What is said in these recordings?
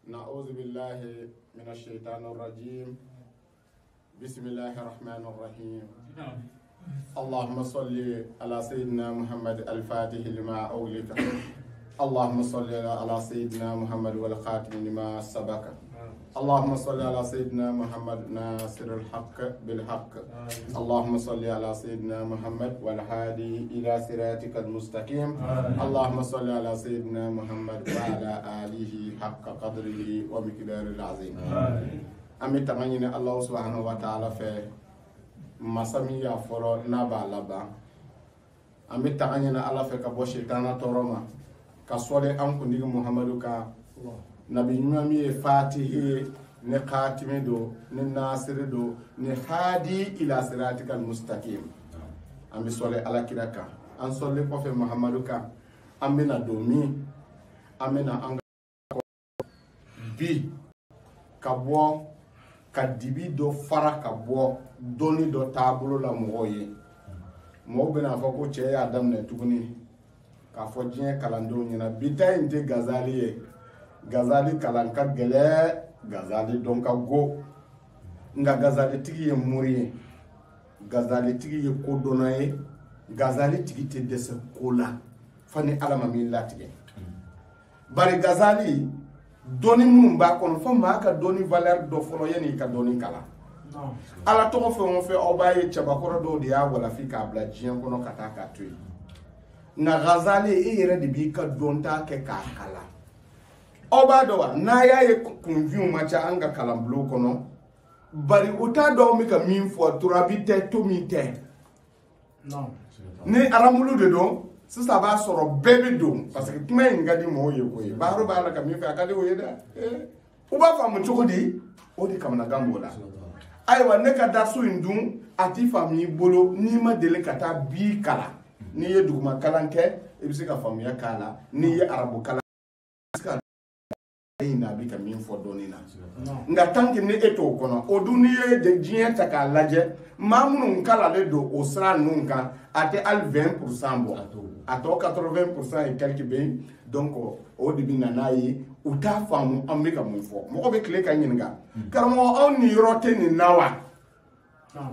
نعوذ بالله من الشيطان الرجيم. بسم الله الرحمن الرحيم. اللهم صل على سيدنا محمد الفاتح لما أغلق. اللهم صل على سيدنا محمد والخاتم لما سبق. اللهم صل على سيدنا محمد ناصر الحق بالحق. اللهم صل على سيدنا محمد والهادي إلى صراطك المستقيم. اللهم صل على سيدنا محمد وعلى آله حق قدره ومقداره العظيم. أمي تمنين الله سبحانه وتعالى في مسامي يا فرو نبا لبا. أمي تمنين الله في كبو شيطان تورما كسولي أم كندي محمد كا nabi nyami ye fatihi ne khatimi do ne nasiri do ne hadi ila siratikal mustaqim. Ambi sole ala kiraka an sole ko fe muhammadu ka amina do mi amina anga bi kabo kadibi do fara kabo doni do tabulo la moye mo bena fa ko che adam ne tuguni ka fo jien kalando nyina bitay inte gazali Gazali kalanka gele Gazali donka go nga Gazali tigi ye muri Gazali tigi ye kodona ye Gazali tigi te dese kola fani alama min latige bari Gazali doni munum ba kono fo ma ka doni valeur do folo yeni ka doni kala ala to mo fe o ba ye chabakoro do dia wala fi ka bla jien kono kata ka tuy na Gazali e yere di bi ka donta ke ka kala oba dowa na yaye kunviu macha anga kalamblo kono bari uta do mi ka min fo turabi te to mi te non ni aramulu de do sisa ba soro bebe do parce que tuma ngadi mo ye ko ba ro ba la ka mi fa ka de wo yeda uba fa mu chukudi o di kamna gambola aywa ne ka dasu indun ati fami bolo ni ma dele kata bi kala ni ye duguma kalanke e bi se ka fami ya kala ni ye arabu kala ina bi ka min fo donina nga tanki ne eto kono oduniye de jien taka laje mamunu nkala le do osra nunka ate al 20% bo ato 80% et quelque be donc o dibi nanayi uta famu amika mun fo mo be kle ka nyinga karamo on ni rote ni nawa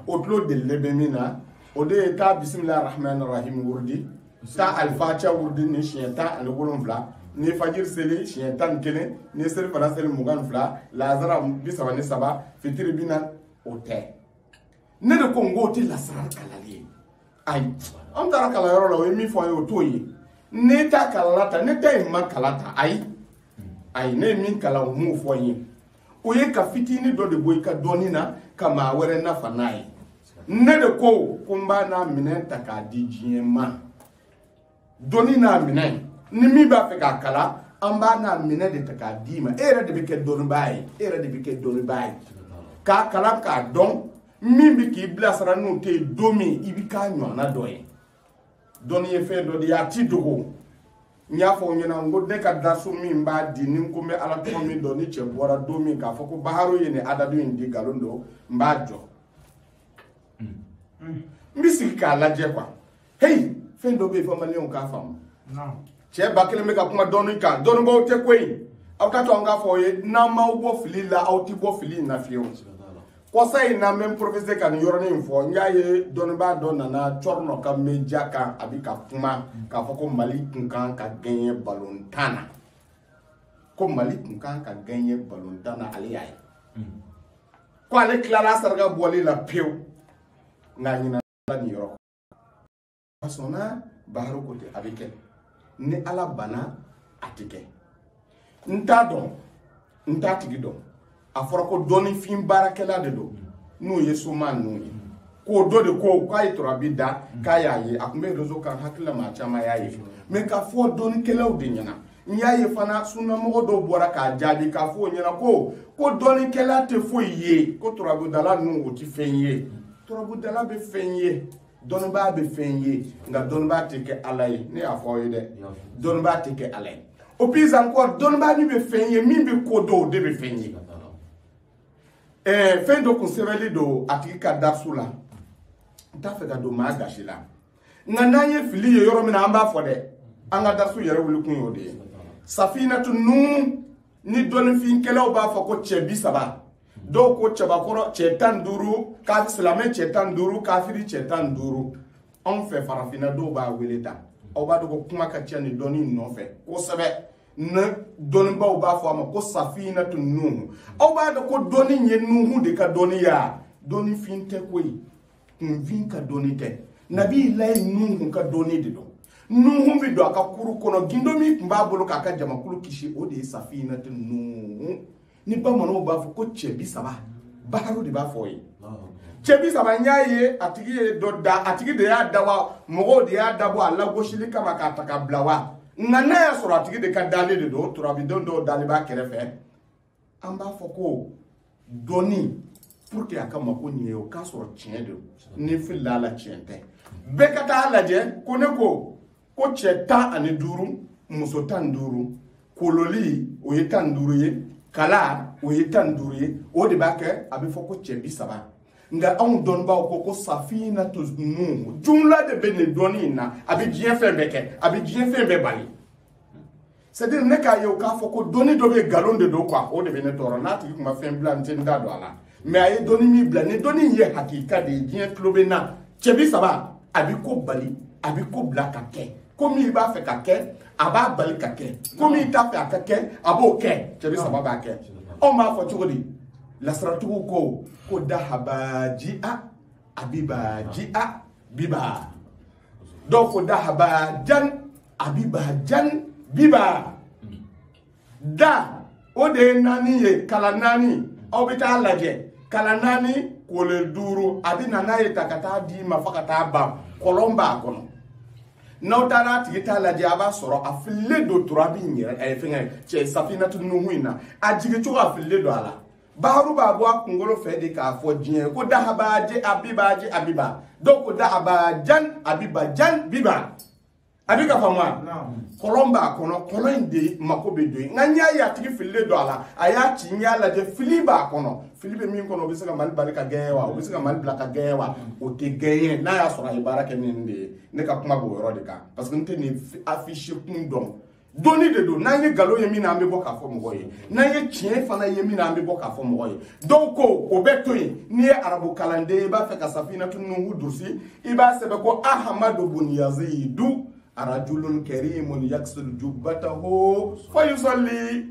odlo de lebemina ode ta bismillahir rahmanir rahim wurdi ta al fatiha wurdi ni shienta al wolonfla ni fajir seli chien tan kene ni sel fana sel mugan fla lazara bisaba ni saba fitiri bina ote ne de kongo ti la sara kalali ay on tara kala yoro la we mi fo yo toyi ne ta kalata ne tay man kalata ay ne min kala mu fo yin o ye ka fitini do de boy ka donina kama were na fanai ne de ko kumba na minen taka di jiema donina minen ni mi ba fe ka kala amba na mine de taka dima era de bike donu bay era de bike donu bay ka kala ka don mi bi ki blasara no te domi ibika nyo na doye doni ye fe do ya ti dogo nya fo nyina ngode ka dasu mi mba di nim ko me ala to mi do ni che bora domi ka fo ko baharo ye ne adadu indi galondo mba jo mbisi ka la je kwa hey fe do be fo mali on ka fam non che bakele me ka kuma donu ka donu bo te kwei au ka tonga fo ye na ma ubo fili la au ti bo fili na fiyo ko sai na même professeur kan yoro ni fo nyaye donu ba dona na chorno ka meja ka abika kuma ka fo ko mali kunkan ka gagner ballon tana ko mali kunkan ka gagner ballon tana ali ay ko ale clara sarga boli la pew na nyina la ni yoro asona baharo kote abike ni ala bana atike nta don nta tigi don aforo ko doni fin barakela de do no yeso man no ko do de ko kai torabi da kaya ye akumbe dozo kan hakila ma chama yaye me ka fo doni kelaw de nyana nyaye fana sunna mo do bora ka jabi ka fo nyana ko doni kela te fo ye ko torabu dala no o ti fenye torabu dala be fenye don ba be fenye nga don ba teke alay ne afoye de don ba teke alay o puis encore don ba ni be fenye mi be kodo de be fenye fin do conserver do atika darsula ta fe ga do ma gashila nga naye fili yoro mina amba fo de anga darsu yere wuli kun yode safinatu nun ni doni fin kelaw b'a fɔ ko cɛ 30 dɔw ko cɛbakɔrɔ cɛ 15 kafiri silamɛ cɛ 15 kafiri cɛ 15 anw fɛ farafinna dɔw b'a wele ta aw b'a dɔn ko kuma ka ca ni dɔni nɔfɛ kosɛbɛ ne dɔnnibaw b'a fɔ a ma ko safinatu nuhu aw b'a dɔn ko dɔni ye nuhu de ka dɔni ya dɔni fin tɛ koyi kunfin ka dɔni tɛ nabi ilahi nuhu ka dɔni de don nuhu bi don a ka kuru kɔnɔ gindo min tun b'a bolo k'a ka jamakulu kisi o de ye safinatu nuhu ni bamananw b'a fɔ ko cɛ 30 baharu de b'a fɔ ye cɛ 30 n y'a ye a tigi ye dɔ da a tigi de y'a da wa mɔgɔw de y'a dabɔ a lagosili kama k'a ta ka bila wa nka n'a y'a sɔrɔ a tigi de ka dalen de don turabidenw dɔw dalen b'a kɛrɛfɛ an b'a fɔ ko dɔnni pour que a ka mako ɲɛ o k'a sɔrɔ tiɲɛ don ni filila la tiɲɛ tɛ bɛɛ ka taa lajɛ ko ne ko cɛ 15 muso 15 kololi o ye 15 ye kala o ye 15 ye o de b'a kɛ a bɛ fɔ ko cɛ 30 nka anw dɔnnibaw ko safinatu nuhu jumla de bɛ nin dɔnni in na a bɛ diɲɛ fɛn bɛɛ kɛ a bɛ diɲɛ fɛn bɛɛ bali c'est à dire ne k'a ye o k'a fɔ ko dɔnni dɔ bɛ nkalon de don quoi o de bɛ ne tɔɔrɔ n'a tigi tun ma fɛn bila n tɛ n da don a la mais a ye dɔnni min bila ni dɔnni in ye hakika de ye diɲɛ tulo bɛ na cɛ 30 a bɛ ko bali a bɛ ko bila ka kɛ komi i b'a fɛ ka kɛ a b'a bali ka kɛ komi i t'a fɛ a ka kɛ a b'o kɛ cɛ 30 b'a kɛ anw b'a fɔ cogo di lasaratigiw ko dahaba ji'a abiba ji'a biba dɔw ko dahaba jan abiba jan biba da o de ye 4 ye kala 4 aw bɛ taa lajɛ kala 4 kole 5 a bɛ na n'a ye ta ka taa di ma fo ka taa ban kɔlɔn b'a kɔnɔ n'aw taara a tigi t'a lajɛ a b'a sɔrɔ a fililen don turabi in yɛrɛ fɛngɛ cɛ safinatu nuhu in na a jigi cogo a fililen don a la baharu b'a bɔ a kunkolo fɛ de k'a fɔ diɲɛ ko dahabaji abiba dɔw ko dahabajan abiba jan biba a bɛ ka faamu wa kɔlɔn b'a kɔnɔ kɔlɔn in de mako bɛ don yen nka n y'a ye a tigi fililen don a la a y'a ci n y'a lajɛ fili b'a kɔnɔ fili bɛ min kɔnɔ o bɛ se ka mali bali ka gɛn wa o bɛ se ka mali bila ka gɛn wa o tɛ gɛn n'a y'a sɔrɔ a ye baara kɛ ni nin de ye ne ka kuma b'o yɔrɔ de kan parce que n tɛ nin affiche kun dɔn dɔnni de don n'an ye nkalon ye min na an bɛ bɔ k'a fɔ mɔgɔ ye n'an ye tiɲɛ fana ye min na an bɛ bɔ k'a fɔ mɔgɔ ye dɔw ko o bɛ to yen n'i ye arabu kalanden i b'a fɛ ka safinatu nuhu dusi i b'a sɛbɛn ko ahamadu bunyazidu arajulun karimun yaksul jubbatahu fa yusalli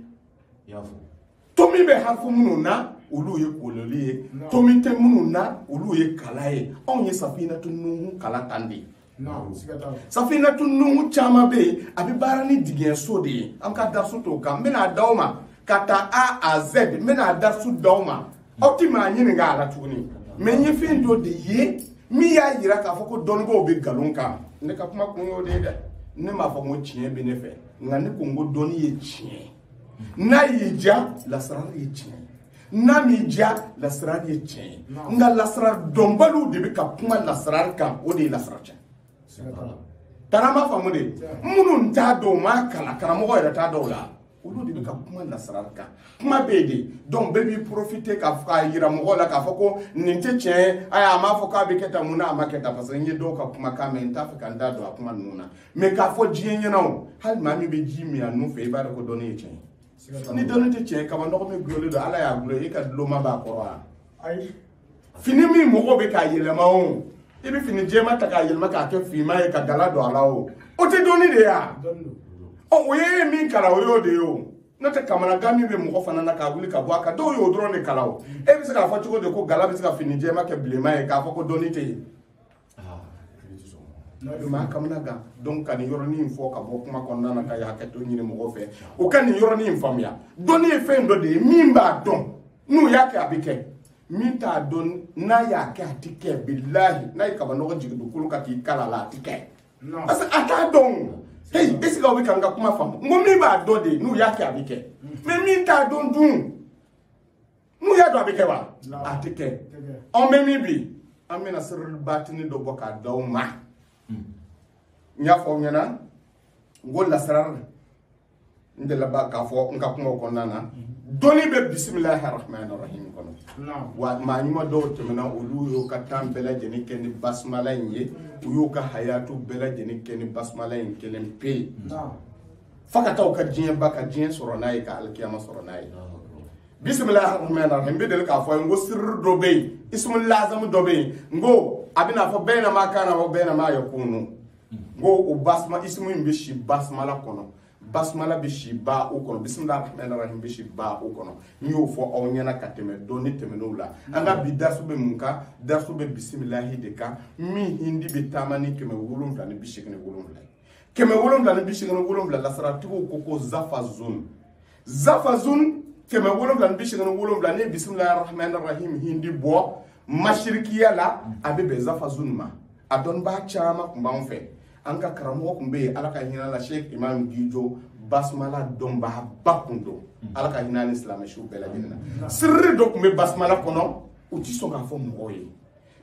tomi bɛ hafu minnu na olu ye kololi ye tomi tɛ minnu na olu ye kala ye anw ye safinatu nuhu kala tan de safinatu nuhu caman bɛ yen a bɛ baara ni digiɲɛso de ye an ka darasu t'o kan n bɛna d'aw ma ka taa A à Z n bɛna darasu d'aw ma aw ti maa ɲininka a la tuguni mais n ye fɛn dɔ de ye min y'a yira k'a fɔ ko dɔnnibaw bɛ nkalon kan ne ka kuma kun y'o de ye dɛ ne m'a fɔ ko tiɲɛ bɛ ne fɛ nka ne ko n ko dɔnni ye tiɲɛ n'a y'i diya lasarali ye tiɲɛ n'a m'i diya lasarali ye tiɲɛ nka lasara dɔnbaliw de bɛ ka kuma lasarali kan o de ye lasara tiɲɛ tana ma faamu de minnu t'a dɔn o ma kalan karamɔgɔ yɛrɛ t'a dɔn o la olu de bɛ ka kuma lasarali kan kuma bɛ yen de donc bɛɛ b'i profiter k'a yira mɔgɔw la k'a fɔ ko nin tɛ tiɲɛ ye a m'a fɔ k'a bɛ kɛ tan mun na a ma kɛ tan parce que n ye dɔw ka kumakan mɛn n t'a fɛ ka n da don a kuma ninnu na mais k'a fɔ diɲɛ ɲɛna o hali maa min bɛ ji min a nun fɛ i b'a dɔn ko dɔnni ye tiɲɛ ye ni dɔnni tɛ tiɲɛ ye kaba nɔgɔ min gulonlen don ala y'a gulo e ka dulonma b'a kɔrɔ wa fini min mɔgɔw bɛ k'a yɛlɛma o i bɛ fini jɛma ta k'a yɛlɛma k'a kɛ finman ye ka gala don a la o tɛ dɔnni de ye wa o ye min kala o y'o de ye o n'o tɛ kamanagan min bɛ mɔgɔ fana na k'a wuli ka bɔ a kan dɔw y'o dɔrɔn de kala o e bɛ se k'a fɔ cogo di ko gala bɛ se ka fini jɛma kɛ bilenman ye k'a fɔ ko dɔnni tɛ yen maa kamanagan donc ka nin yɔrɔnin in fɔ ka bɔ kuma kɔnɔna na ka hakɛto ɲini mɔgɔw fɛ o ka nin yɔrɔnin in faamuya dɔnni ye fɛn dɔ de ye min b'a dɔn n'u y'a kɛ a bɛ kɛ min t'a dɔn n'a y'a kɛ a tɛ kɛ bilahi n'a ye kaba nɔgɔ jigin dugukolo kan k'i kala la a tɛ kɛ parce que a t'a dɔn hey est-ce que aw bɛ ka n ka kuma faamu n ko min b'a dɔn de n'u y'a kɛ a bɛ kɛ mais min t'a dɔn dun n'u y'a dɔn a bɛ kɛ wa a tɛ kɛ anw bɛ min bi an bɛna sirri batini dɔ bɔ k'a d'aw ma n y'a fɔ aw ɲɛna n ko lasarari n delila k'a fɔ n ka kumaw kɔnɔna na dɔnni bɛ bisimilahi rahmani rahim kɔnɔ wa maa ɲuman dɔw tɛmɛna olu y'o ka tan bɛɛ lajɛlen kɛ ni basumala in ye u y'u ka hayatu bɛɛ lajɛlen kɛ ni basumala in kelen pe fakata ka diɲɛ ba ka diɲɛ sɔrɔ n'a ye ka alkiyama sɔrɔ n'a ye bismillahir rahmanir rahim be del ka fo ngo sirr do be ismul lazam do be ngo abina fo bayna ma kana wa bayna ma yakunu ngo o basma ismu bi shi basmala kono basmala bi shi ba o kono bismillahir rahmanir rahim bi shi ba o kono nyo fo aw nyana ka teme do ni teme no la anga bi darsu be munka darsu be bismillah de ka mi hindi be tamani keme wulum tan bi shi kene wulum la keme wulum tan bi shi kene wulum la saratu ko zafazun keme wolom lan bi shigana wolom lan ne bismillahir rahmanir rahim hindi bo mashrikiya la abe be zafazun ma adon ba chama kumba onfe anka karamo kumbe alaka hina la sheikh imam gijo basmala don ba bakundo alaka hina islam shu bela dinna sirri do kumbe basmala kono uti so ga fo moye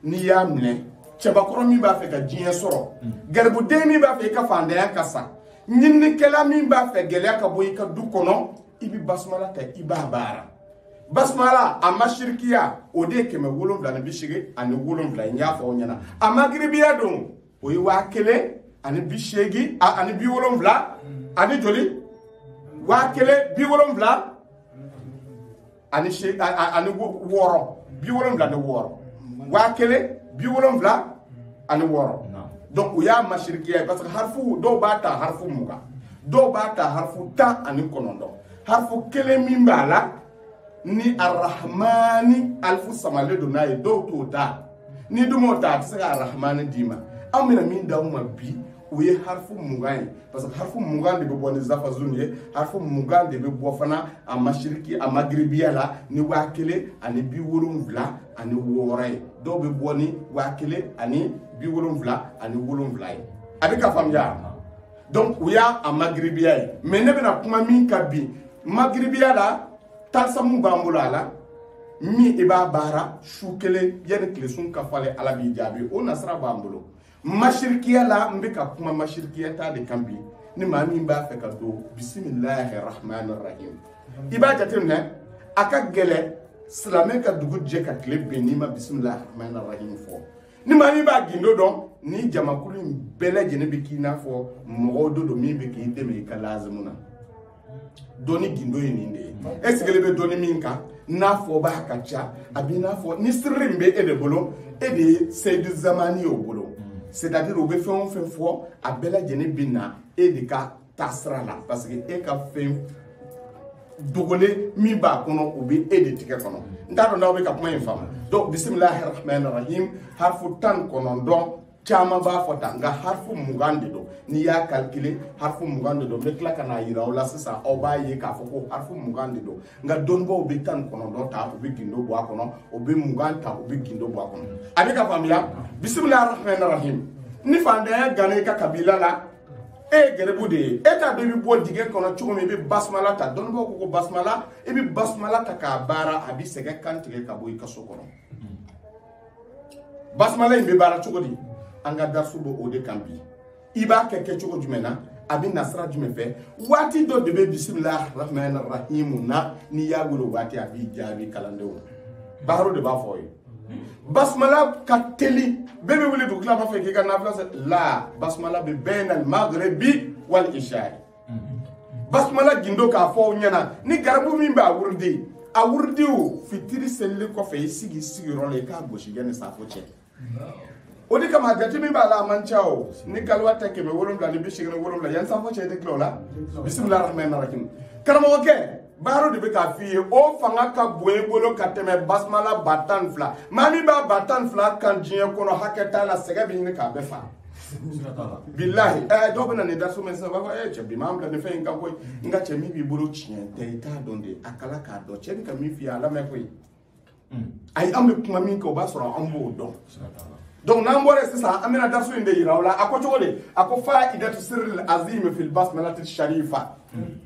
ni yamne cheba koro mi ba fe ka jiye soro garbu de mi ba fe ka fande ya kasa nyinni kala mi ba fe gele ka boy ka du kono ibi basmala ta iba bara basmala amma shirkiya o de keme wolonvla na bishige ani wolonvla nya fa onyana amma gribiya don o yi wa kele ani bishegi ani bi wolonvla ani joli wa kele bi wolonvla ani she ani woro bi wolonvla de woro wa kele bi wolonvla ani woro donc o ya mashirkiya parce que harfu do bata harfu muga do bata harfu ta ani konondo harfu kele min bala ni arrahmani alfu samale do na do to ta ni dumo ta se arrahmani dima amina min da ma bi o ye harfu mugan parce que harfu mugan de be bo ni zafazun ye harfu mugan de be bo fana a mashiriki a magribiya la ni wakele ani bi wolonvla ani woray do be bo ni wakele ani bi wolonvla ani wolonvla adika famya donc o ya a magribiya mais ne bena kuma min ka bi magribiya la talsamu bambula la mi iba bara shukele yen klesun ka fale ala bi jabi o nasra bambulo mashirkiya la mbika kuma mashirkiya ta de kambi ni ma min ba fe ka do bismillahir rahmanir rahim iba jatem ne aka gele salame ka dugu je ka kle beni ma bismillahir rahmanir rahim fo ni ma min ba gindo don ni jamakulu bele jene be kina fo mogodo do mi be ki deme ka lazimuna doni gindo yininde est-ce que le doni minka na fo ba kacha abina fo ni sirrimbe e de bolo e de seydou zamani o bolo c'est-à-dire o be fon fo abela jene bina e de ka tasra la parce que e ka fem dogole mi ba kono o be e de tike kono ndaro na o be ka kuma infam donc bismillahir rahmanir rahim harfu tan kono don chama ba fota nga harfu mugande do ni ya calculer harfu mugande do be kla kana yira o la sisa o ba ye ka foko harfu mugande do nga don bo be tan kono do ta o be gindo bo akono o be muganta o be gindo bo akono abika famila bismillahir rahmanir rahim ni fande gane ka kabila la e gerebude e ta be bi bo dige kono chugo mi be basmala ta don bo ko basmala e bi basmala ta ka bara abi sege kantige ka boy ka sokono basmala be bara chugo di anga darsu bo ode kambi iba keke chogo jumena abi nasra jume fe wati do de be bismillah rahmanir rahim na ni yaguro wati abi jabi kalando baro de ba foy basmala kateli bebe wuli do kla ba fe ke kana place la basmala be bainal maghribi wal isha basmala gindo ka fo nyana ni garbu min ba wurdi a wurdi o fitiri selle ko fe sigi role ka goshi gene sa fo che odi kama gati mi ba la man chao ni kalwa take be wolum la ni bi shigna wolum la yan sa fo che de klola bismillahir rahmanir rahim karamo ke baro de be ka fi o fanga ka boye bolo ka teme basmala batan fla mami ba batan fla kan jiye kono haketa la sega bi ni ka be fa billahi do bana ne dasu men sa ba che bi mam la ne fe nga koy nga che mi bi bolo chien te ta donde akala ka do che ka mi fi ala me koy ay am kuma min ko ba soro am bo do donc n'ambore ça amena darsu inde yirawla ako chogole ako faidatu sirril azim fil basmalatil sharifa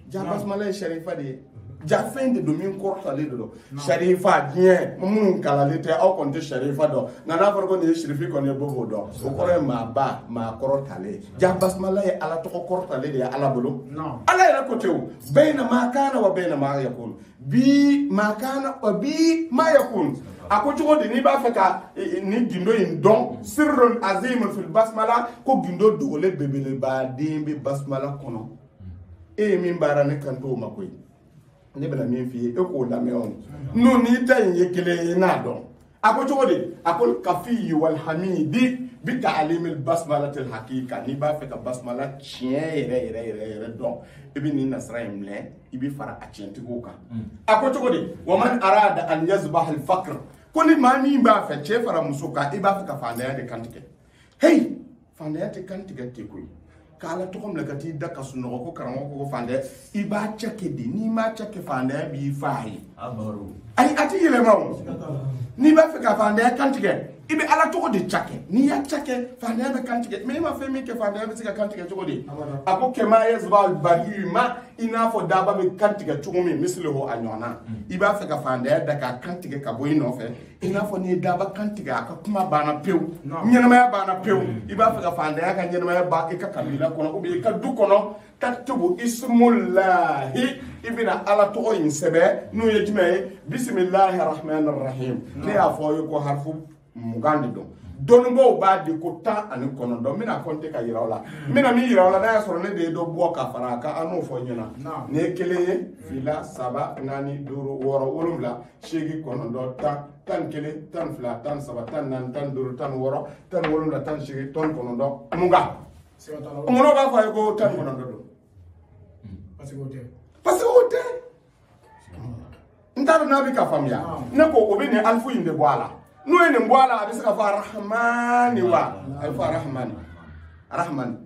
ja basmala sharifa de ja fin de domin korta le do sharifa bien mun kala le te au konte sharifa do na na farko ne sharifi ko ne bobo do o kore ma ba ma korta le ja basmala e ala to korta le de ala bolo non ala ira ko tew bayna ma kana wa bayna ma yakun bi ma kana wa bi ma yakun ako chugo de ni ba feka ni gindo in don sirrun azim fil basmala ko gindo dogole bebele ba dembe basmala kono e min bara ne kanto makoy ne bela min fi e ko la meon no ni tan ye kele na don ako jogode akol kafi wal hamidi bi ta'lim al basmala al haqiqa ni ba fe ka basmala chien ere don e bi ni nasra imle ibi fara achenti ko kan ako jogode wa man arada an yazbah al faqr koni mani ba fe che fara musuka e ba fe ka fanda ya de kantike hey fanda ya de kantike te koy kala to kom la kati da kasuno ko karango ko fande iba cheke di ni ma cheke fande bi fai amaru ai ati yele mawo ni ba fe ka fande kantike ibe ala to de chake ni ya chake fande be kantike me ma fe mi ke fande be sika kantike to de ako ke ma yazbal bahima ina fo daba be kantike to mi misle ho anyona iba fe ka fande da ka kantike ka boy no fe ina fo ni daba kantike aka kuma bana pew nyenema ya bana pew iba fe ka fande ka nyenema ya ba ka kabila kono ubi ka du kono taktubu ismullahi ibina ala to yin sebe no yejme bismillahir rahmanir rahim ne afo ko harfu mugandi don bo ba di ko ta ani kono do mina konte ka yirawla mina mi yirawla na soro ne de do bo ka faraka anu fo nyina ne kele fila saba nani duru woro wolumla shegi kono do ta tan kele tan fila tan saba tan nan tan duru tan woro tan wolumla tan shegi ton kono do muga ngono ba fa ko tan kono do parce que ote ndaro na bi ka famia ne ko obi ne alfu inde boala no ene boala abi saka fa rahmani wa ay fa rahman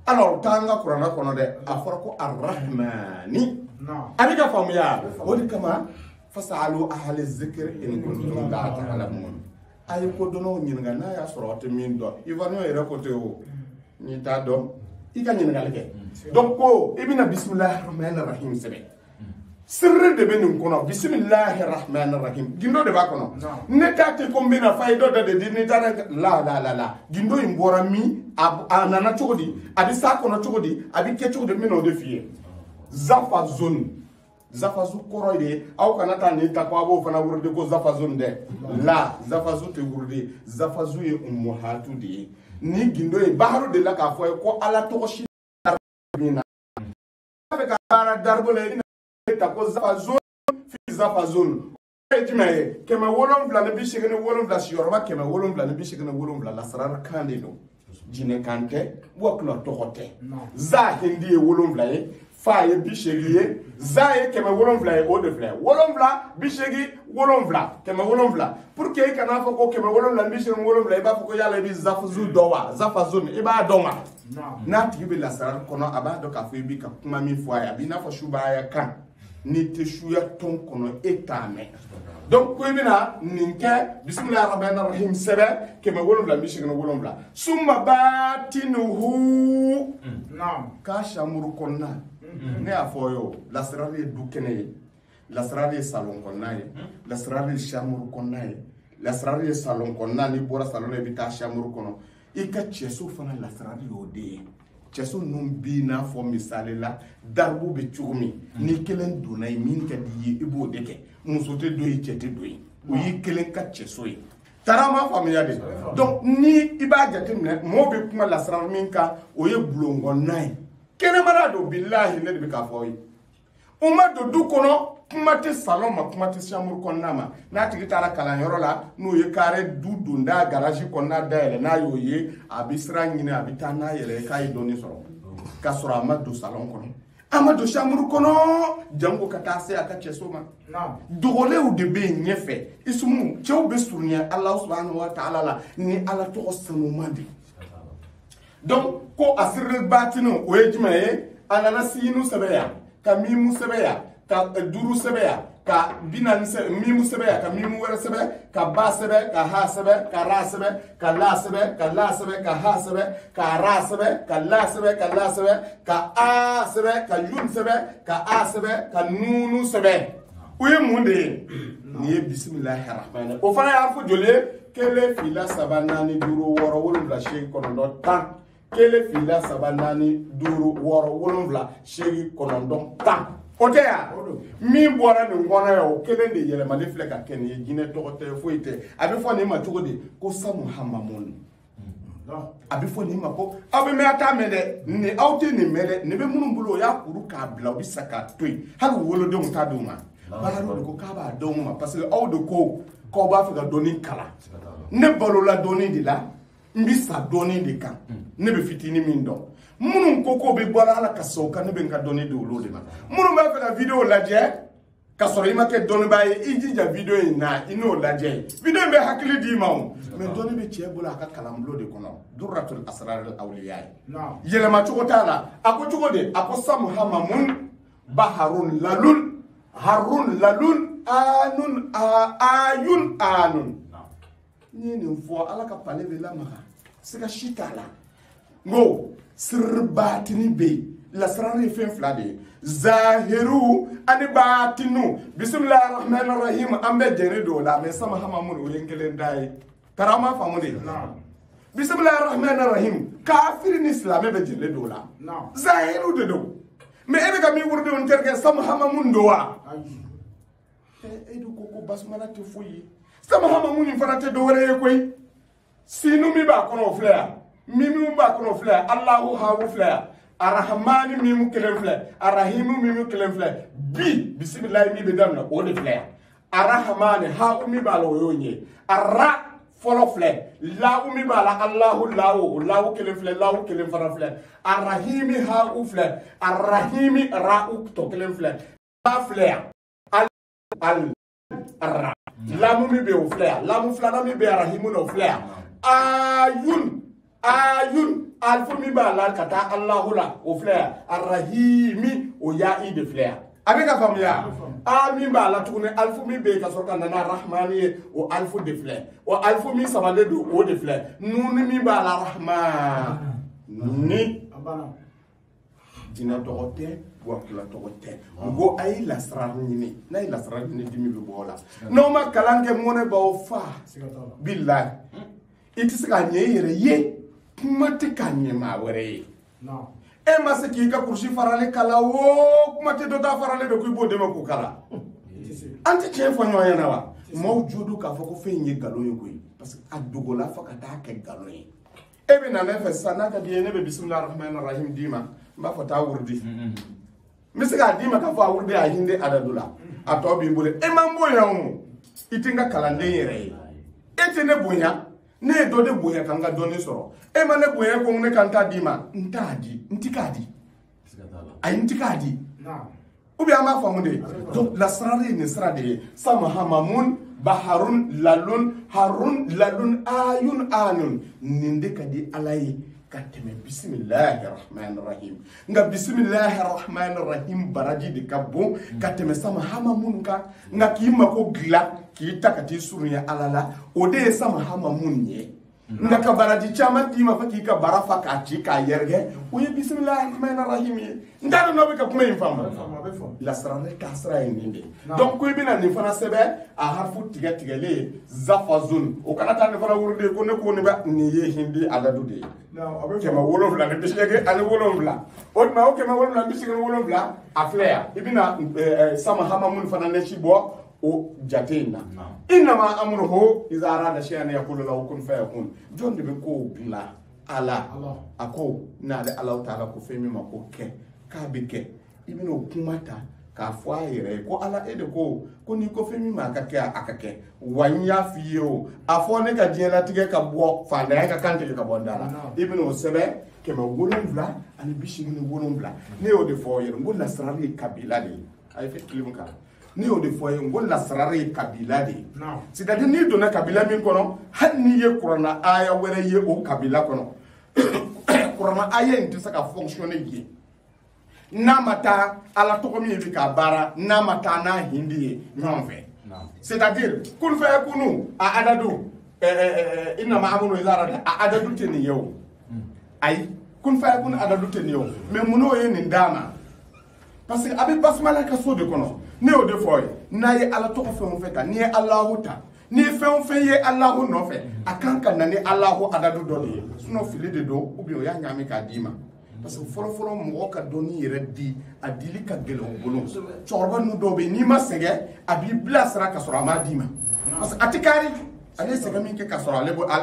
alors tanga qur'ana kono de afar ko arrahmani abi ka famia wodi kama fasalu ahli zikr in kuntum la ta'lamun ay ko dono nyinga na ya sorote min do ivano e rakote o ni ta do ika nyinga leke donc ko ibina bismillahir rahmanir rahim sebe sirre de benin kono bismillahir rahmanir rahim gindo de ba kono ne ta te kombina faydo de ni ta la gindo imbora mi anana chogodi abi sa kono chogodi abi ke chogodi mino de fiye zafazu koroide au kanata ni ta ko abo fana wurde ko zafazu de la zafazu te wurde zafazu e ummuhatu de ni gindo e baharo de la ka fo ko ala to shi na avec ara darbole ta ko zafazu fi zafazu ejme kema wolon vla ne bi shigene wolon vla shiorba kema wolon vla ne bi shigene wolon vla la sarar kandelo jine kante woklo tokote za hindi wolon vla e faye bishegi zaye keme wolonvla e ode vla wolonvla bishegi wolonvla keme wolonvla pour que kana fo ko keme wolonvla bishegi wolonvla e ba fo ko yalla bi zafuzu dowa zafazun e ba donga na tibi la sarar kono aba do ka fo bi ka kuma mi fo ya bi na fo shuba ya kan ni te shuya ton kono etame donc ko bina ninke bismillahir rahmanir rahim sebe keme wolonvla bishegi wolonvla summa batinuhu ka shamuru konna ne a foyo la sirale du kene la sirale salon konnaye la sirale chambre konnaye la sirale salon konnani bora salon e bita chambre kono e ka cheso fana la sirale ode cheso num bi na fo misale la darbu be chugumi ni kelen dunay min ka di ibo deke musote do yi chete do yi o yi kelen ka cheso yi tarama famille de donc ni iba jatimne mo be kuma la sirale min ka o ye blongo nay kene marado billahi ne de ka foyi umma do du kono kumate salon ma kumate chambre konnama na tigita la kala yoro la no ye kare du dunda garage konna daele na yo ye abisra ngine abita na yele kay doni soro ka soro amadu salon kono amadu chambre kono jango katase aka chesoma na dogole u de be nyefe isumu chew be surnya allah subhanahu wa ta'ala la ni ala to osanu mandi donc ko asirul batinu o ejmae anana sinu sebeya ka mimu sebeya ka duru sebeya ka binan se mimu sebeya ka mimu wera sebe ka ba sebe ka ha sebe ka ra sebe ka la sebe ka la sebe ka ha sebe ka ra sebe ka la sebe ka la sebe ka a sebe ka yun sebe ka a sebe ka nunu sebe uye munde ni bismillahir rahmanir o fana ya fu jole kele fila sabanani duru woro wolo shey kono do tan kele fila sabanani duru woro wolonvla shegi konondon tan oteya mi bora ni ngona yo kele de yele male fleka ken ye gine tokote foite abi fo ni ma tugodi ko samu hamamun a bɛ fɔ nin ma ko aw bɛ mɛn taa mɛn dɛ ni aw tɛ nin mɛn dɛ nin bɛ minnu bolo o y'a kuru k'a bila u bɛ sa k'a to yen hali wolodenw t'a d'u ma baaraw de ko k'a b'a dɔn ma parce que aw de ko k'aw b'a fɛ ka dɔɔnin kalan ne balola dɔɔnin de la n bɛ sa dɔɔnin de kan ne bɛ fitinin min dɔn minnu ko k'o bɛ bɔ ala ka sɔn kan ne bɛ n ka dɔɔnin di olu de ma minnu b'a fɛ ka video lajɛ ka sɔrɔ i ma kɛ dɔnnibaa ye i jija video in na i n'o lajɛ video in bɛ hakili d'i ma o mais dɔnni bɛ cɛ bolo a ka kalanbulon de kɔnɔ Durratul Asrar al-Awliya yɛlɛma cogo t'a la a ko cogo de a ko samuhamamun baharun lalun harun lalun anun ayun anun n'i ye nin fɔ ala ka pale bɛ lamaga siga si t'a la n ko siribatini bɛ yen lasarari ye fɛn fila de ye zahiru ani batinu bisimilahi rahmani rahim an bɛ jɛnni don o la mais samuhamamun o ye n kelen da ye kara ma faamu de bisimilahi rahmani rahim kafiri ni silamɛ bɛ jɛnni don o la zahiru de don mais e bɛ ka min wurudi n terikɛ samuhamamun don wa e de ko basumala tɛ foyi ye samuhamamun in fana tɛ dɔwɛrɛ ye koyi sinu min b'a kɔnɔ o filɛ yan mimu b'a kɔnɔ o filɛ yan alahu hawu filɛ yan arahmani mimu kelen filɛ arahimu mimu kelen filɛ bi bisimilahi min bɛ daminɛ o de filɛ yan arahmani hawu min b'a la o y'o ye ara fɔlɔ filɛ lawu min b'a la alahu lawu o lawu kelen filɛ lawu kelen fana filɛ arahimi hawu filɛ arahimi ra'u tɔ kelen filɛ ba filɛ yan al ara lamu min bɛ o filɛ yan lamu filanan min bɛ arahimu na o filɛ yan ayun alfu min b'a la ka taa alahu la o filɛ yan arahimi o ya'i de filɛ yan a bɛ ka faamuya a min b'a la tuguni alifu min bɛ yen ka sɔrɔ ka nana rahmani ye o alifu de filɛ o alifu min sabalen don o de filɛ nuni min b'a la rahman ni jinɛ tɔgɔ tɛ wa kula tɔgɔ tɛ u ko a ye lasarali ɲini n'a ye lasarali ɲini dimi bɛ bɔ o la n'aw ma kalan kɛ mɔnɛ b'aw fa bilahi i tɛ se k'a ɲɛ i yɛrɛ ye kuma tɛ k'a ɲɛ maa wɛrɛ ye e ma se k'i ka kurusi farali kala o kuma tɛ dɔ ta faralen bɛ ko i b'o dɛmɛ k'o kala an tɛ tiɲɛ fɔ ɲɔgɔn ɲɛna wa maaw jo don k'a fɔ ko fɛn in ye nkalon ye koyi parce que a dogola fo ka taa kɛ nkalon ye e bɛ na ne fɛ sisan n'a ka di ye ne bɛ bisimilahi rahmani rahim d'i ma n b'a fɔ taa wurudi n bɛ se k'a d'i ma k'a fɔ a wurudi a hindi adadu la a tɔ b'i bolo e ma n bonya o i tɛ n ka kalanden yɛrɛ ye e tɛ ne bonya ne ye dɔ de bonya ka n ka dɔnni sɔrɔ e ma ne bonya ko ne ka n ta d'i ma n t'a di n ti k'a di ayi n ti k'a di ou bien an b'a faamu de donc lasarali ye nin sira de ye samuhamamun baharun lalun harun lalun ayun anun nin de ka di ala ye ka tɛmɛ bisimilahi rahmani rahim nka bisimilahi rahmani rahim baraji de ka bon ka tɛmɛ samuhamamun kan nka k'i mako dilan k'i ta ka t'i surunya ala la o de ye samuhamamun ye nka ka baraji caman d'i ma fo k'i ka bara fa k'a ci k'a yɛrɛkɛ o ye bisimilahi rahmani rahim ye n t'a dɔn n'aw bɛ ka kuma in faamu lasarali taasira ye nin de ye donc ko i bɛna nin fana sɛbɛn a harifu tigɛlen zafazun o kana taa nin fana wurudi ko ne ko ne bɛ nin ye hindi adadu de ye kɛmɛ wolonwula ni bi seegin ani wolonwula o tuma o kɛmɛ wolonwula ni bi seegin ni wolonwula a filɛ yan i bɛna samuhamamun fana ɲɛsi bɔ o jate in na innama amruhu iza arada shay'an yaqulu lahu kun fayakun jɔn de bɛ kow dilan ala a ko n'ale ala taala ko fɛn min ma ko kɛ k'a bɛ kɛ i bɛna o kuma ta k'a fɔ a yɛrɛ ye ko ala e de ko n'i ko fɛn min ma a ka kɛ a ka kɛ wa n y'a f'i ye o a fɔ ne ka diɲɛlatigɛ ka bɔ fantanya ka kan tigɛ ka bɔ n da la i bɛna o sɛbɛn kɛmɛ wolonwula ani bi seegin ni wolonwula ne y'o de fɔ aw ye n ko lasarali ye kabila de ye a ye fɛ kilimu kan ne y'o de fɔ ye n ko lasarali ye kabila de ye c'est à dire n'i donna kabila min kɔnɔ hali n'i ye kuranna aya wɛrɛ ye o kabila kɔnɔ kuranna aya in tɛ se ka fonctionner yen n'a ma taa ala tɔgɔ min bɛ k'a baara n'a ma taa n'a hindi ye ɲɔgɔn fɛ c'est à dire kun fayakunu a adadu innama amruhu iza arada a adadu tɛ nin ye o ayi kun fayakunu adadu tɛ nin ye o mais mun n'o ye nin d'a ma parce que a bɛ basumala ka so de kɔnɔ ne y'o de fɔ ye n'a ye ala tɔgɔ fɛn o fɛn ta n'i ye alahu ta n'i ye fɛn o fɛn ye alahu nɔfɛ a kan ka na ni alahu adadu dɔ de ye sinon fili de don ou bien o y'a ɲagami k'a d'i ma parce que fɔlɔ-fɔlɔ mɔgɔ ka dɔnni yɛrɛ di a dili ka gɛlɛn o bolo cɛkɔrɔba ninnu dɔw bɛ yen n'i ma sɛgɛn a b'i bilasira ka sɔrɔ a m'a d'i ma parce que a tɛ kari ale se min ke ka sɔrɔ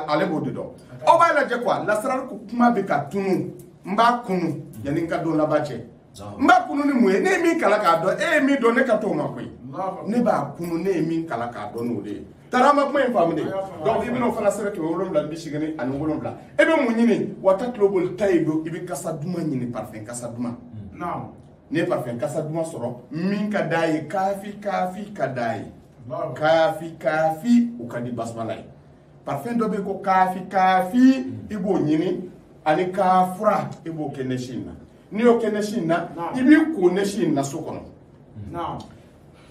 ale b'o de dɔn aw b'a lajɛ quoi lasarali ko kuma bɛ ka tunu n b'a kunu yanni n ka don laban cɛ n b'a kunu ni mun ye ne ye min kala k'a dɔn e ye min dɔn ne ka t'o ma koyi ne b'a kunu ne ye min kala k'a dɔn n'o de ye taara ma kuma in faamu de donc i bɛn'o fana sɛbɛn 787 e bɛ mun ɲini wata kilo boli ta ye don i bɛ kasa duman ɲini parfum kasa duman ne ye parfum kasa duman sɔrɔ min ka d'a ye kaafi ka d'a ye kaafi o ka di basmala ye parfum dɔ bɛ yen ko kaafi i b'o ɲini ani kaafura i b'o kɛ nɛsi in na n'i y'o kɛ nɛsi in na i b'i ko nɛsi in na so kɔnɔ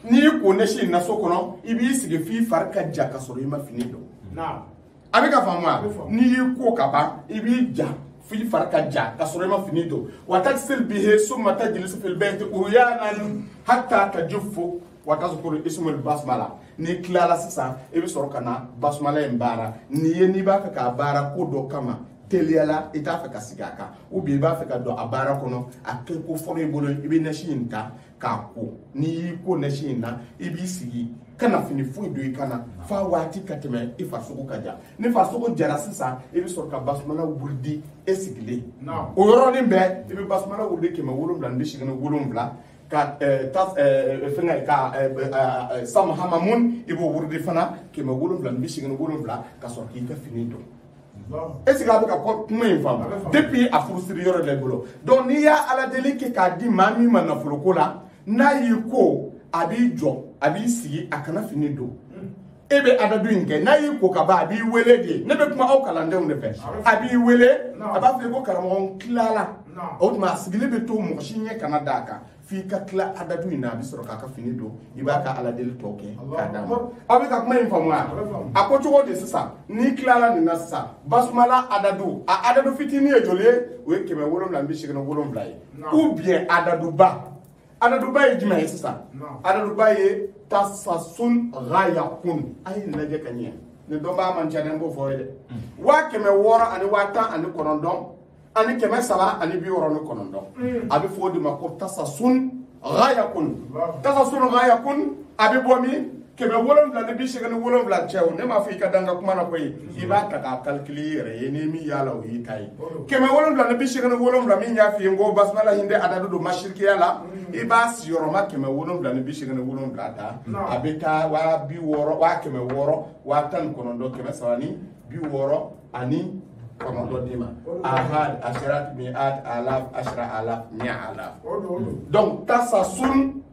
n'i y'i ko nɛsi in na so kɔnɔ i b'i sigi f'i fari ka ja ka sɔrɔ i ma fini don a bɛ ka faamu wa n'i y'i ko ka ban i b'i ja f'i fari ka ja ka sɔrɔ i ma fini don wa tagsel bihi summa tajlisu fil bayti uryanan hatta tajuffu wa tazkuru ismul basmala n'i tilala sisan i bɛ sɔrɔ ka na basmala in baara n'i b'a fɛ k'a baara ko dɔ kama teliyala i t'a fɛ ka sigi a kan ou bien i b'a fɛ ka don a baara kɔnɔ a kɛ ko fɔlɔ i bolo i bɛ nɛsi in ta k'a ko n'i y'i ko nɛsi in na i b'i sigi kana fini foyi don i kana f'a waati ka tɛmɛ i farisogo ka ja ni farisogo jara sisan i bɛ sɔrɔ ka basmala wuridi e sigilen o yɔrɔnin bɛɛ i bɛ basmala wuridi 787 ka fɛngɛ ka sam hamamun i b'o wuridi fana 787 ka sɔrɔ k'i ka fini don est-ce que a bɛ ka kuma in faamu depuis a furusiri yɔrɔ de bolo donc n'i y'a ala deli kɛ k'a di maa min ma nafoloko la n'a y'i ko a b'i jɔ a b'i sigi a kana fini don e bɛ adadu in kɛ n'a y'i ko ka ban a b'i wele de ne bɛ kuma aw kalandenw de fɛ a b'i wele a b'a fɔ ko karamɔgɔ n tilala o tuma a sigilen bɛ to mɔgɔ si ɲɛ kana d'a kan f'i ka tila adadu in na a bɛ sɔrɔ k'a ka fini don i b'a ka ala deli tɔ kɛ k'a d'a ma aw bɛ ka kuma in faamu a ko cogo de sisan n'i tilala nin na sisan basumala adadu a adadu fitinin ye joli ye o ye 787 ye ou bien adaduba ye jumɛn ye sisan adaduba ye tasasun ghayakun a ye nin lajɛ ka ɲɛ nin dɔn b'a man ca dɛ n b'o fɔ ye dɛ 600 ani 59 ani 369 a bɛ fɔ o de ma ko tasasun ghayakun a bɛ bɔ min 787 cɛw ne m'a fɔ i ka dan ka kuma na koyi i b'a ta k'a calculer i yɛrɛ ye ni min y'a la o y'i ta ye 787 min y'a f'i ye n ko basmala hindi adadu don mashirikiya la i b'a siyɔrɔma 787 ta a bɛ taa 600 619 360 ani kɔnɔntɔn d'i ma ahad asharat mi'at alaf ashra alaf mi'a alaf donc tasasun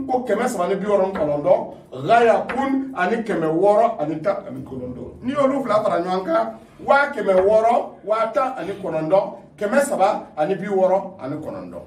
ko 360 ghayakun ani 600 ani 19 ni olu fila fara ɲɔgɔn kan 600 ani 9 360 ani 19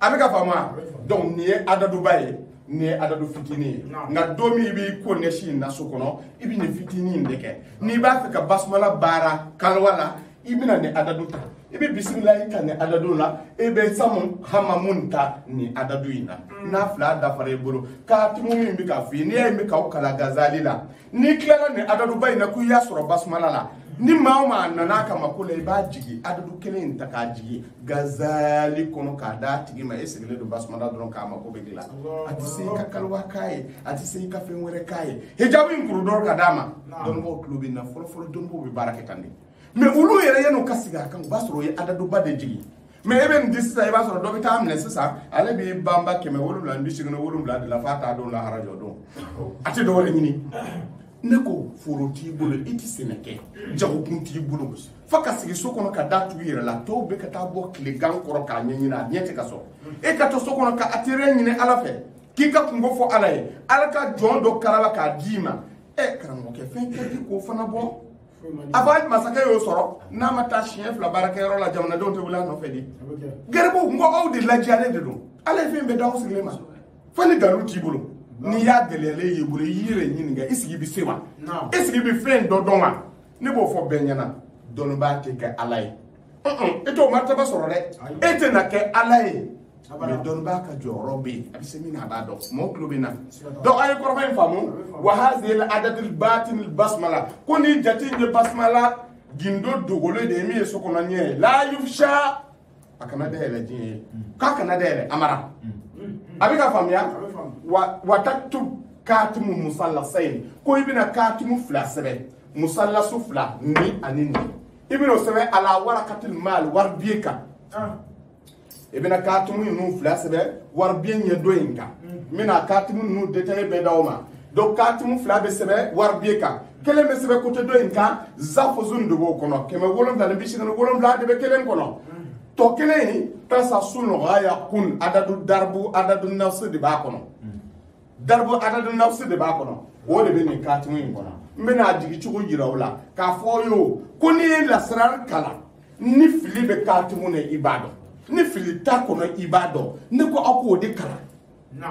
a bɛ ka faamu wa donc nin ye adaduba ye nin ye adadu fitinin ye nka don min i b'i ko nɛsi in na so kɔnɔ i bɛ nin fitinin in de kɛ n'i b'a fɛ ka basumala baara kaliwa la i bɛna nin adadu ta i bɛ bisimilayi ta nin adadu la i bɛ samu hamamun ta nin adadu in na n'a fila dafara i bolo k'a tumu min bɛ k'a f'i ye n'i y'a ye n bɛ k'aw kalan gazali la n'i tilala nin adaduba in na ko i y'a sɔrɔ basumala la ni maa o maa nana kama ko la i b'a jigi adadu kelen in ta k'a jigi gazali kɔnɔ k'a d'a tigi ma e sigilen don basumala dɔrɔn k'a mako bɛ dilan a tɛ se i ka kaliwa k'a ye a tɛ se i ka fɛn wɛrɛ k'a ye hijabu in kuru dɔrɔn ka d'a ma dɔnnibaaw tulo bɛ na fɔlɔ dɔnnibaaw bɛ baara kɛ tan de mais olu yɛrɛ yan'u ka sigi a kan o b'a sɔrɔ o ye adaduba de jigi mais e bɛ nin di sisan i b'a sɔrɔ dɔ bɛ taa minɛ sisan ale b'i banba 787 de la f'a t'a dɔn lahara jɔ don a tɛ dɔwɛrɛ ɲini ne ko foro t'i bolo i tɛ sɛnɛ kɛ jagokun t'i bolo fo ka sigi so kɔnɔ ka da tugu i yɛrɛ la tɔw bɛ ka taa bɔ tilegan kɔrɔ k'a ɲɛɲini a ɲɛ tɛ ka sɔrɔ e ka to so kɔnɔ ka atelier ɲini ala fɛ k'i ka kungo fɔ ala ye ala ka jɔn dɔ karaba k'a d'i ma karamɔgɔkɛ fɛn kɛ di k'o fana bɔ a fɔ masakɛ y'o sɔrɔ n'a ma taa siɲɛ 2 baarakɛyɔrɔ la jamanadenw tɛ wuli a nɔfɛ de garibuw n ko aw de lajɛlen de don ala ye fɛn bɛɛ d'aw sigilen ma fo ni dalu t'i bolo n'i y'a gɛlɛyalen y'i bolo i y'i yɛrɛ ɲininka i sigi bɛ se wa i sigi bɛ fɛn dɔ dɔn wa ne b'o fɔ bɛɛ ɲɛna dɔnnibaa tɛ kɛ ala ye e t'o martaba sɔrɔ dɛ e tɛ na kɛ ala ye mais dɔnnibaa ka jɔyɔrɔ bɛ yen a bɛ se min na a b'a dɔn mɔgɔw tulo bɛ na donc a ye kɔrɔfɔ in faamu wa hazihi adadul batin basmala ko ni jate in ye basmala gindo dogolen de ye min ye so kɔnɔ ɲɛ ye la yufsha a kana dayɛlɛ diɲɛ ye k'a kana dayɛlɛ amara a bɛ ka faamuya wa taktub katimu musallasain ko ibina katimu fla sebe musallasu fla ni anini ibina sebe ala warakatil mal warbiyeka ibina katimu nu fla sebe warbiyen yedoyinka mina katimu nu detaye be dawma do katimu fla be sebe warbiyeka kele be sebe kote doyinka zafo zundugo kono keme wolom dal bishina wolom la de be kelen kono to keleni tasa sunu gaya kun adadu darbu adadu nafsu de ba kono darbu adadu nafsu de ba kono o de be ni katimu yin kono mbena jigi chugo yirawla ka foyo kuni la srar kala ni fili be katimu ne ibado ni fili ta kono ibado ni ko ako de kala na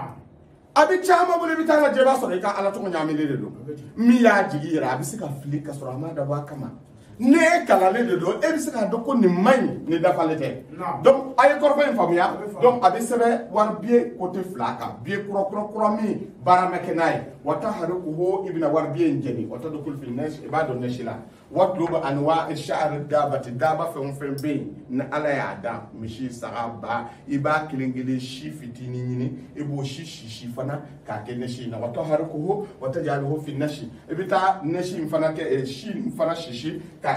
abi chama bole bitanga jeba so ka ala to nyami le do mi ya jigi yira abi sika fili ka so amada ba kama ne kala le do e bi sika do ko ni man ni dafalete donc ay ko fa famia donc abi sebe war bien côté flaka bien kro mi baramekenai wata haruku ho ibna war bien jeni wata do kul fil nash ibado nashila watluba anwa al-sha'r dabati daba fe be na ala ya da mishi saraba iba kilingili shi fitini nyini ebo shi fana ka ke nashi na wata haruku ho wata jalu ho fil nashi ibita nashi mfana ke shi mfana shishi ka